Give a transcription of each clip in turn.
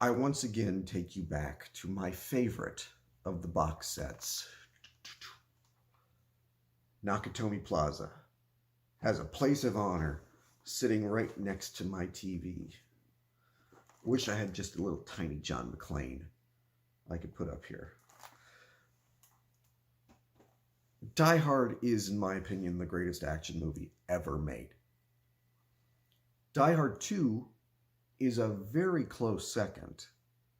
I once again take you back to my favorite of the box sets. Nakatomi Plaza has a place of honor sitting right next to my TV. Wish I had just a little tiny John McClane I could put up here. Die Hard is, in my opinion, the greatest action movie ever made. Die Hard 2 is a very close second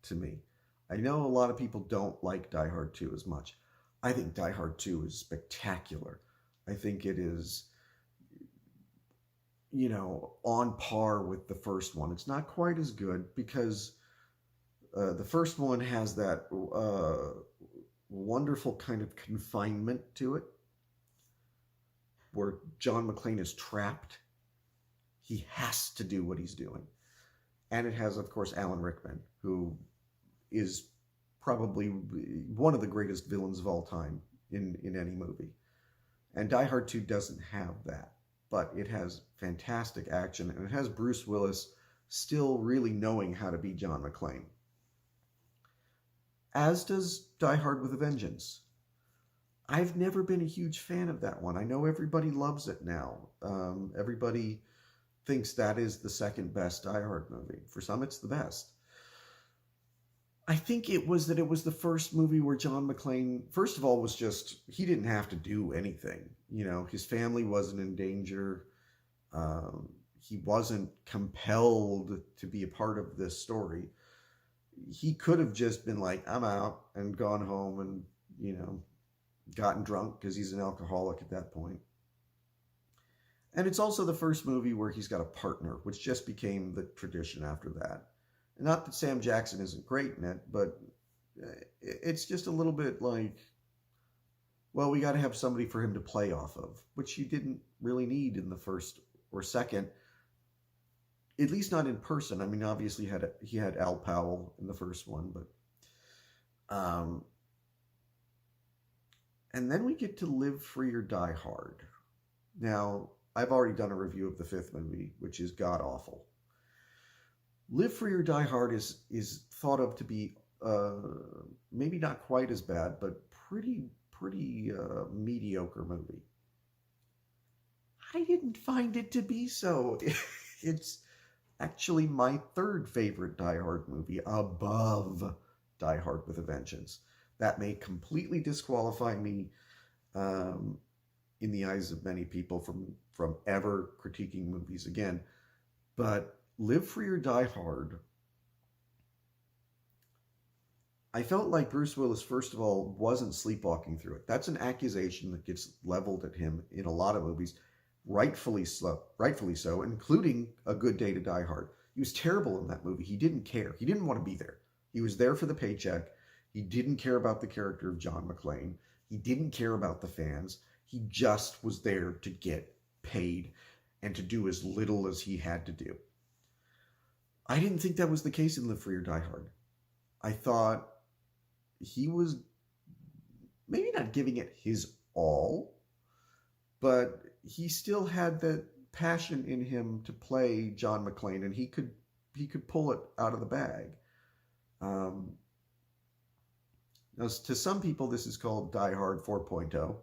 to me. I know a lot of people don't like Die Hard 2 as much. I think Die Hard 2 is spectacular. I think it is, on par with the first one. It's not quite as good because the first one has that wonderful kind of confinement to it where John McClane is trapped. He has to do what he's doing. And it has, of course, Alan Rickman, who is probably one of the greatest villains of all time in any movie. And Die Hard 2 doesn't have that, but it has fantastic action, and it has Bruce Willis still really knowing how to be John McClane. As does Die Hard with a Vengeance. I've never been a huge fan of that one. I know everybody loves it now. Everybody thinks that is the second best Die Hard movie. For some, it's the best. I think it was the first movie where John McClane, first of all, was just, he didn't have to do anything. His family wasn't in danger. He wasn't compelled to be a part of this story. He could have just been like, I'm out, and gone home and, gotten drunk because he's an alcoholic at that point. And it's also the first movie where he's got a partner, which just became the tradition after that. And not that Sam Jackson isn't great in it, but it's just a little bit like, well, we got to have somebody for him to play off of, which you didn't really need in the first or second, at least not in person. I mean, obviously he had Al Powell in the first one, but and then we get to Live Free or Die Hard. Now, I've already done a review of the fifth movie, which is god-awful. Live Free or Die Hard is thought of to be maybe not quite as bad, but pretty mediocre movie. I didn't find it to be so. It's actually my third favorite Die Hard movie, above Die Hard with a Vengeance. That may completely disqualify me in the eyes of many people from ever critiquing movies again. But Live Free or Die Hard, I felt like Bruce Willis, first of all, wasn't sleepwalking through it. That's an accusation that gets leveled at him in a lot of movies, rightfully so, including A Good Day to Die Hard. He was terrible in that movie. He didn't care. He didn't want to be there. He was there for the paycheck. He didn't care about the character of John McClane. He didn't care about the fans. He just was there to get paid and to do as little as he had to do. I didn't think that was the case in Live Free or Die Hard. I thought he was maybe not giving it his all, but he still had that passion in him to play John McClane, and he could pull it out of the bag. Now, to some people, this is called Die Hard 4.0.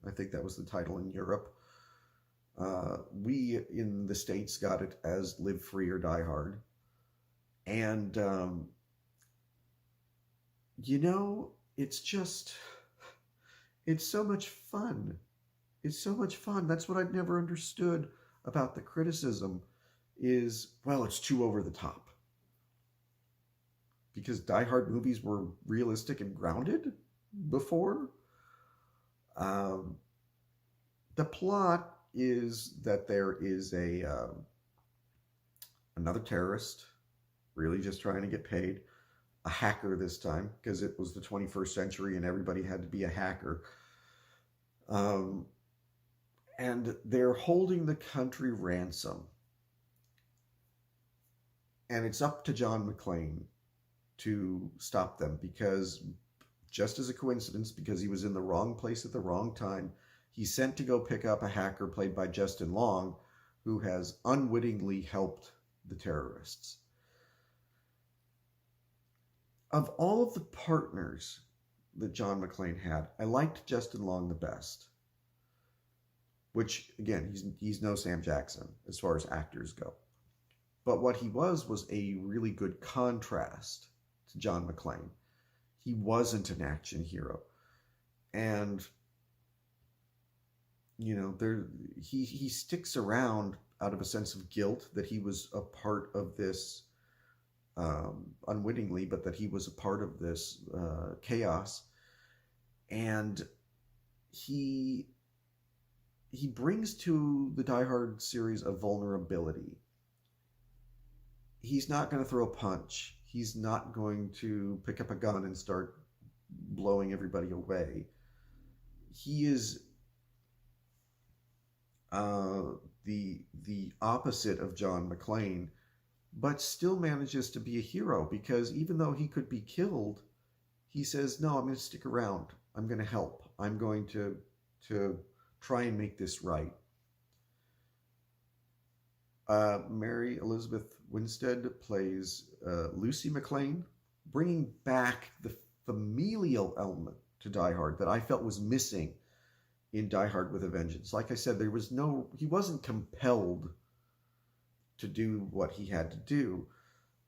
I think that was the title in Europe. We in the States got it as Live Free or Die Hard. And, it's so much fun. It's so much fun. That's what I've never understood about the criticism is, well, it's too over the top. Because Die Hard movies were realistic and grounded before. The plot is that there is another terrorist, really just trying to get paid, a hacker this time, because it was the 21st century and everybody had to be a hacker. And they're holding the country ransom. And it's up to John McClane to stop them, because just as a coincidence, because he was in the wrong place at the wrong time, he's sent to go pick up a hacker played by Justin Long, who has unwittingly helped the terrorists. Of all of the partners that John McClane had, I liked Justin Long the best. Which, again, he's no Sam Jackson as far as actors go. But what he was a really good contrast to John McClane. He wasn't an action hero. And, you know, he sticks around out of a sense of guilt that he was a part of this, unwittingly, but that he was a part of this chaos. And he brings to the Die Hard series a vulnerability. He's not going to throw a punch. He's not going to pick up a gun and start blowing everybody away. He is the opposite of John McClane, but still manages to be a hero, because even though he could be killed, he says, no, I'm going to stick around. I'm going to help. I'm going to try and make this right. Mary Elizabeth Winstead plays Lucy McClane, bringing back the familial element to Die Hard that I felt was missing in Die Hard with a Vengeance. Like I said, he wasn't compelled to do what he had to do.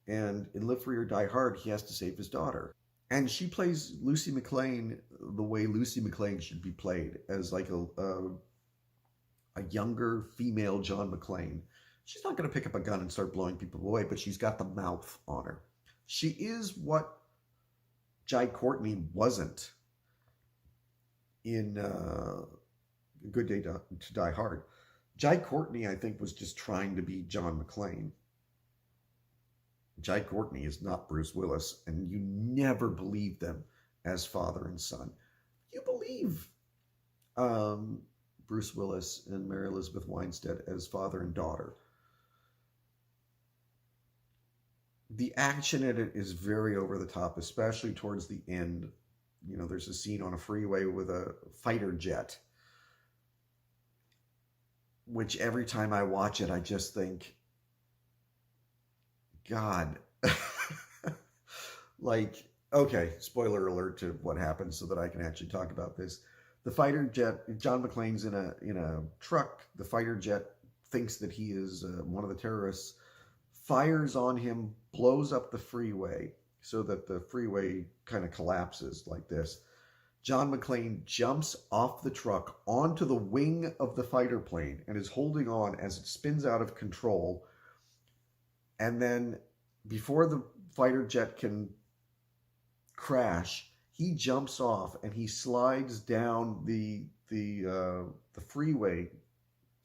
And in Live Free or Die Hard, he has to save his daughter. And she plays Lucy McClane the way Lucy McClane should be played, as like a younger female John McClane. She's not going to pick up a gun and start blowing people away, but she's got the mouth on her. She is what Jai Courtney wasn't in Good Day to Die Hard. Jai Courtney, I think, was just trying to be John McClane. Jai Courtney is not Bruce Willis, and you never believe them as father and son. You believe Bruce Willis and Mary Elizabeth Winstead as father and daughter. The action in it is very over the top, especially towards the end. You know, there's a scene on a freeway with a fighter jet, which every time I watch it, I just think, God. Like, okay, spoiler alert to what happens so that I can actually talk about this. The fighter jet, John McClane's in a truck. The fighter jet thinks that he is one of the terrorists, fires on him, blows up the freeway so that the freeway kind of collapses like this. John McClane jumps off the truck onto the wing of the fighter plane and is holding on as it spins out of control. And then before the fighter jet can crash, he jumps off and he slides down the freeway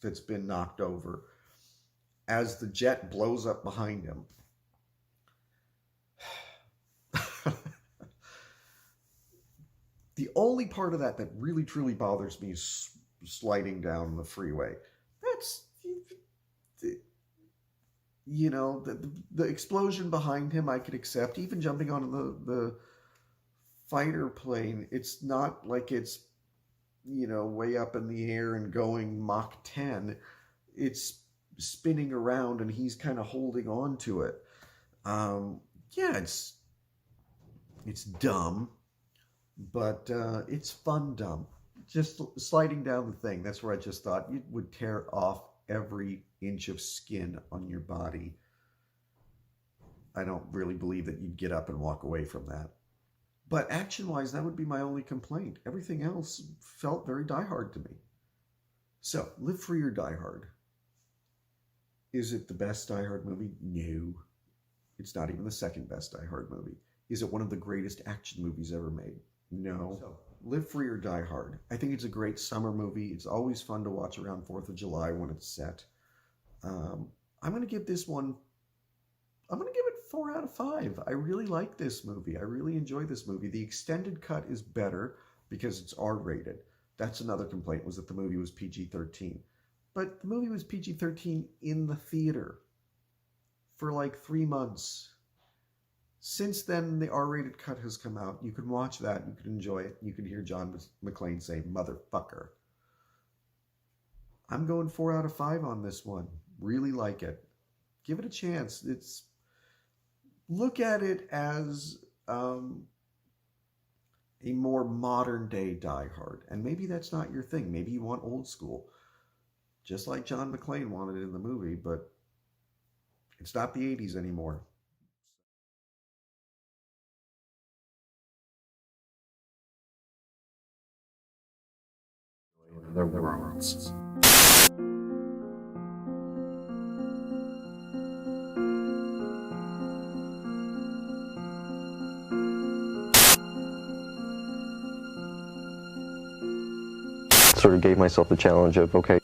that's been knocked over as the jet blows up behind him. The only part of that really truly bothers me is sliding down the freeway. That's, you know, the explosion behind him I could accept. Even jumping onto the fighter plane, it's not like it's, you know, way up in the air and going Mach 10. It's spinning around and he's kind of holding on to it. Yeah, it's dumb, but it's fun dumb. Just sliding down the thing, that's where I just thought you would tear off every inch of skin on your body. I don't really believe that you'd get up and walk away from that. But action-wise, that would be my only complaint. Everything else felt very Die Hard to me. So, Live Free or Die Hard. Is it the best Die Hard movie? No. It's not even the second best Die Hard movie. Is it one of the greatest action movies ever made? No. So, Live Free or Die Hard. I think it's a great summer movie. It's always fun to watch around 4th of July when it's set. I'm going to give this one, I'm going to give it 4 out of 5. I really like this movie. I really enjoy this movie. The extended cut is better because it's R-rated. That's another complaint, was that the movie was PG-13. But the movie was PG-13 in the theater for like 3 months. Since then, the R-rated cut has come out. You can watch that. You can enjoy it. You can hear John McClane say, motherfucker. I'm going 4 out of 5 on this one. Really like it. Give it a chance. Look at it as um, a more modern day Die Hard. And maybe that's not your thing. Maybe you want old school, just like John McClane wanted in the movie, but it's not the 80s anymore. Their worlds. Sort of gave myself the challenge of, okay,